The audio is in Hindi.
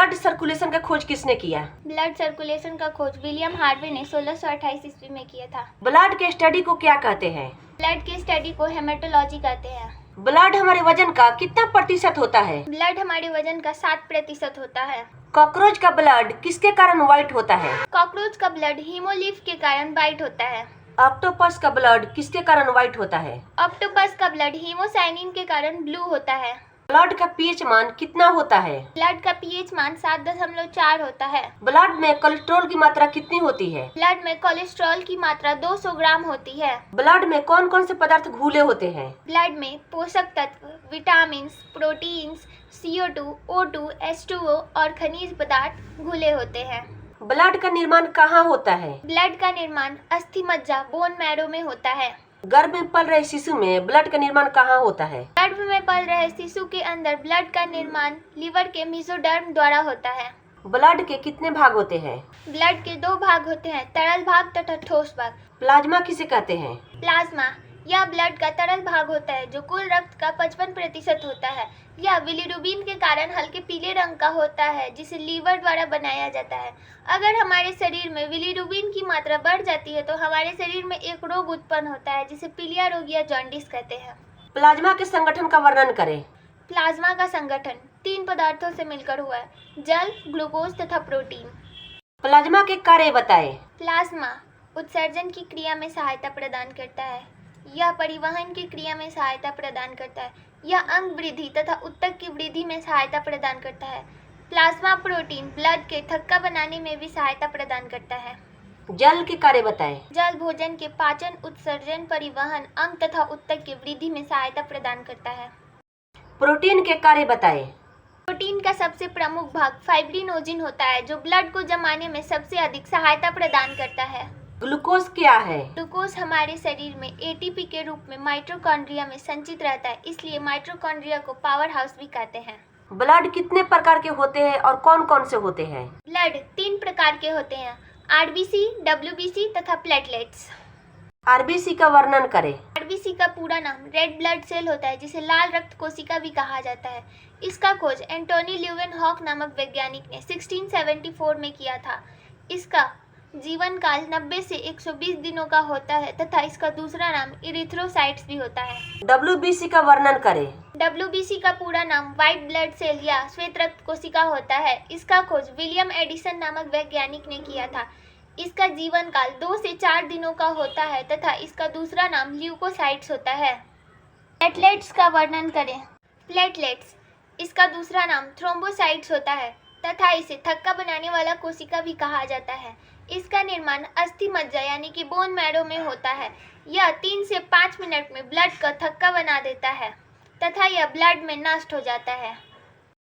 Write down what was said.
ब्लड सर्कुलेशन का खोज किसने किया? ब्लड सर्कुलेशन का खोज विलियम हार्वे ने 1628 ईस्वी में किया था। ब्लड के स्टडी को क्या कहते हैं? ब्लड की स्टडी को हेमेटोलॉजी कहते हैं। ब्लड हमारे वजन का कितना प्रतिशत होता है? ब्लड हमारे वजन का 7% होता है। कॉकरोच का ब्लड किसके कारण व्हाइट होता है? कॉकरोच का ब्लड हीमोलिफ के कारण व्हाइट होता है। ऑक्टोपस का ब्लड किसके कारण व्हाइट होता है? ऑक्टोपस का ब्लड हीमोसाइनिन के कारण ब्लू होता है। ब्लड का पीएच मान कितना होता है? ब्लड का पीएच मान 7.4 होता है। ब्लड में कोलेस्ट्रॉल की मात्रा कितनी होती है? ब्लड में कोलेस्ट्रॉल की मात्रा 200 ग्राम होती है। ब्लड में कौन कौन से पदार्थ घुले होते हैं? ब्लड में पोषक तत्व, vitamin, proteins, CO2, O2, H2O और खनिज पदार्थ घुले होते हैं। ब्लड का निर्माण कहाँ होता है? ब्लड का निर्माण अस्थि मज्जा बोन मैरो में होता है। गर्भ में पल रहे शिशु में ब्लड का निर्माण कहाँ होता है? गर्भ में पल रहे शिशु के अंदर ब्लड का निर्माण लीवर के मेसोडर्म द्वारा होता है। ब्लड के कितने भाग होते हैं? ब्लड के 2 भाग होते हैं, तरल भाग तथा ठोस भाग। प्लाज्मा किसे कहते हैं? प्लाज्मा यह ब्लड का तरल भाग होता है जो कुल रक्त का 55% होता है। यह बिलीरुबिन के कारण हल्के पीले रंग का होता है जिसे लीवर द्वारा बनाया जाता है। अगर हमारे शरीर में बिलीरुबिन की मात्रा बढ़ जाती है तो हमारे शरीर में एक रोग उत्पन्न होता है जिसे पीलिया रोग या जॉन्डिस कहते हैं। प्लाज्मा के संगठन का वर्णन करें। प्लाज्मा का संगठन 3 पदार्थों से मिलकर हुआ है, जल, ग्लूकोज तथा प्रोटीन। प्लाज्मा के कार्य बताएं। प्लाज्मा उत्सर्जन की क्रिया में सहायता प्रदान करता है। यह परिवहन की क्रिया में सहायता प्रदान करता है। यह अंग वृद्धि तथा ऊतक की वृद्धि में सहायता प्रदान करता है। प्लाज्मा प्रोटीन ब्लड के थक्का बनाने में भी सहायता प्रदान करता है। जल के कार्य बताएं। जल भोजन के पाचन, उत्सर्जन, परिवहन, अंग तथा ऊतक की वृद्धि में सहायता प्रदान करता है। प्रोटीन के कार्य बताएं। प्रोटीन का सबसे प्रमुख भाग फाइब्रिनोजिन होता है जो ब्लड को जमाने में सबसे अधिक सहायता प्रदान करता है। ग्लूकोज क्या है? ग्लूकोज हमारे शरीर में एटीपी के रूप में माइटोकॉन्ड्रिया में संचित रहता है, इसलिए माइटोकॉन्ड्रिया को पावर हाउस भी कहते हैं। ब्लड कितने प्रकार के होते हैं और कौन कौन से होते हैं? ब्लड 3 प्रकार के होते हैं, आरबीसी, डब्ल्यूबीसी तथा प्लेटलेट्स। आरबीसी का वर्णन करें। आरबीसी का पूरा नाम रेड ब्लड सेल होता है जिसे लाल रक्त कोशिका भी कहा जाता है। इसका खोज एंटोनी ल्यूवेनहॉक नामक वैज्ञानिक ने 1674 में किया था। इसका जीवन काल 90 से 120 दिनों का होता है तथा इसका दूसरा नाम इरिथ्रोसाइट्स भी होता है। डब्ल्यूबीसी का वर्णन करें। डब्ल्यूबीसी का पूरा नाम व्हाइट ब्लड सेल या श्वेत रक्त कोशिका होता है। इसका खोज विलियम एडिसन नामक वैज्ञानिक ने किया था। इसका जीवन काल 2 से 4 दिनों का होता है तथा इसका दूसरा नाम ल्यूकोसाइट्स होता है। प्लेटलेट्स का वर्णन करें। प्लेटलेट्स इसका दूसरा नाम थ्रोम्बोसाइट्स होता है तथा इसे थक्का बनाने वाला कोशिका भी कहा जाता है। इसका निर्माण अस्थि मज्जा यानी कि बोन मैरो में होता है। यह 3 से 5 मिनट में ब्लड का थक्का बना देता है तथा यह ब्लड में नष्ट हो जाता है।